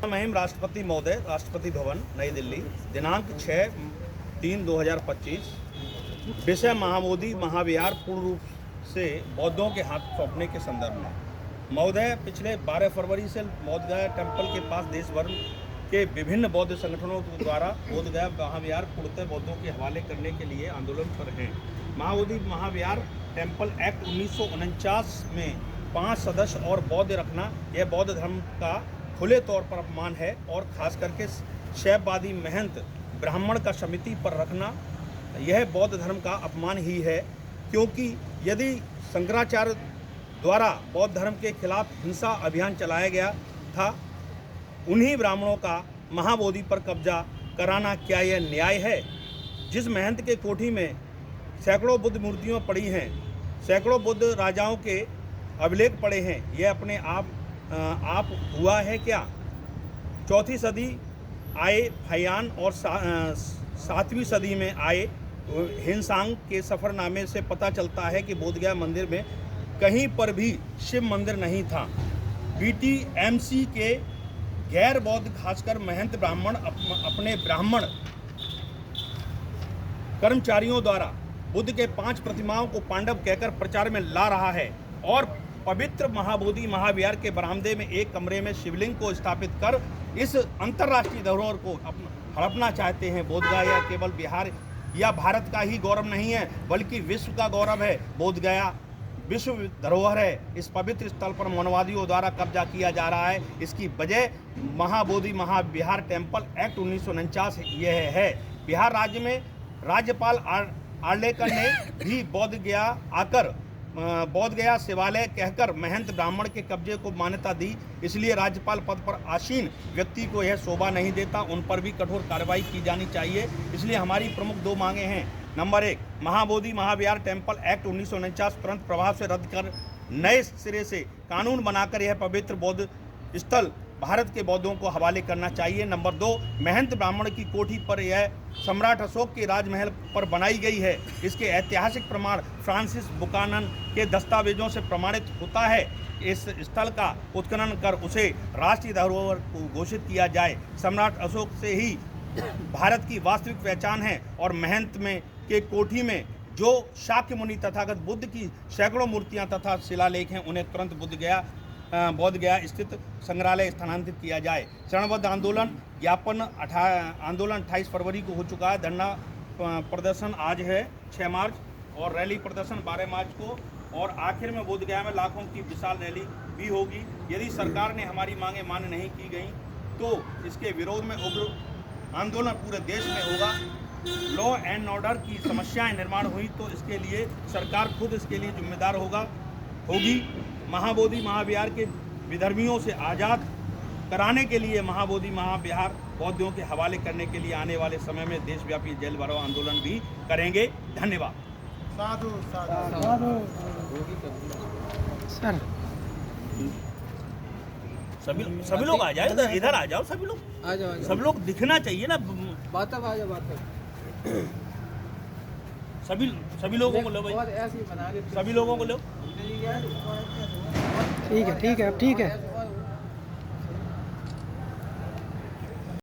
महिम राष्ट्रपति महोदय, राष्ट्रपति भवन नई दिल्ली, दिनांक 6/3/2025। विषय महाबोधि महाविहार पूर्ण रूप से बौद्धों के हाथ सौंपने के संदर्भ में। महोदय, पिछले 12 फरवरी से बोधगया टेम्पल के पास देश भर के विभिन्न बौद्ध संगठनों द्वारा बोधगया महाविहार पूर्णतः बौद्धों के हवाले करने के लिए आंदोलन पर हैं। महाबोधि महाविहार टेम्पल एक्ट 1949 में 5 सदस्य और बौद्ध रखना यह बौद्ध धर्म का खुले तौर पर अपमान है और खास करके शैववादी महंत ब्राह्मण का समिति पर रखना यह बौद्ध धर्म का अपमान ही है, क्योंकि यदि शंकराचार्य द्वारा बौद्ध धर्म के खिलाफ हिंसा अभियान चलाया गया था, उन्हीं ब्राह्मणों का महाबोधि पर कब्जा कराना क्या यह न्याय है? जिस महंत के कोठी में सैकड़ों बुद्ध मूर्तियाँ पड़ी हैं, सैकड़ों बुद्ध राजाओं के अभिलेख पड़े हैं, यह अपने आप हुआ है क्या? 4वीं सदी आए फयान और 7वीं सदी में आए हिंसांग के सफ़रनामे से पता चलता है कि बोधगया मंदिर में कहीं पर भी शिव मंदिर नहीं था। BTMC के गैर बौद्ध खासकर महंत ब्राह्मण अपने ब्राह्मण कर्मचारियों द्वारा बुद्ध के 5 प्रतिमाओं को पांडव कहकर प्रचार में ला रहा है और पवित्र महाबोधि महाविहार के बरामदे में एक कमरे में शिवलिंग को स्थापित कर इस अंतर्राष्ट्रीय धरोहर को हड़पना चाहते हैं। बोधगया या केवल बिहार या भारत का ही गौरव नहीं है, बल्कि विश्व का गौरव है। बोधगया विश्व धरोहर है। इस पवित्र स्थल पर मानववादियों द्वारा कब्जा किया जा रहा है। इसकी वजह महाबोधि महाविहार टेम्पल एक्ट 1949 यह है। बिहार राज्य में राज्यपाल आर्लेकर ने भी बोधगया शिवालय कहकर महंत ब्राह्मण के कब्जे को मान्यता दी, इसलिए राज्यपाल पद पर आसीन व्यक्ति को यह शोभा नहीं देता। उन पर भी कठोर कार्रवाई की जानी चाहिए। इसलिए हमारी प्रमुख 2 मांगे हैं। नंबर 1, महाबोधि महाविहार टेम्पल एक्ट 1949 तुरंत प्रभाव से रद्द कर नए सिरे से कानून बनाकर यह पवित्र बौद्ध स्थल भारत के बौद्धों को हवाले करना चाहिए। नंबर 2, महंत ब्राह्मण की कोठी पर यह सम्राट अशोक के राजमहल पर बनाई गई है। इसके ऐतिहासिक प्रमाण फ्रांसिस बुकानन के दस्तावेजों से प्रमाणित होता है। इस स्थल का उत्खनन कर उसे राष्ट्रीय धरोहर घोषित किया जाए। सम्राट अशोक से ही भारत की वास्तविक पहचान है और महंत में के कोठी में जो शाक्य मुनि तथागत बुद्ध की सैकड़ों मूर्तियां तथा शिलालेख हैं, उन्हें तुरंत बोधगया स्थित संग्रहालय स्थानांतरित किया जाए। चरणबद्ध आंदोलन ज्ञापन आंदोलन 28 फरवरी को हो चुका है। धरना प्रदर्शन आज है 6 मार्च और रैली प्रदर्शन 12 मार्च को, और आखिर में बोधगया में लाखों की विशाल रैली भी होगी। यदि सरकार ने हमारी मांगें मान्य नहीं की गई तो इसके विरोध में उग्र आंदोलन पूरे देश में होगा। लॉ एंड ऑर्डर की समस्याएं निर्माण हुई तो इसके लिए सरकार खुद इसके लिए जिम्मेदार होगी। महाबोधि महाविहार के विधर्मियों से आज़ाद कराने के लिए महाबोधि महाविहार बौद्धों के हवाले करने के लिए आने वाले समय में देशव्यापी जेल भरो आंदोलन भी करेंगे। धन्यवाद। साधु साधु सर, सभी लोग आ जाए, इधर आ जाओ, सभी लोग आ जाओ। सब लोग दिखना चाहिए ना। बात आ जाओ, बात सभी लोगों को लो भाई, सभी लोगों को लो। ठीक है, ठीक है, अब ठीक है।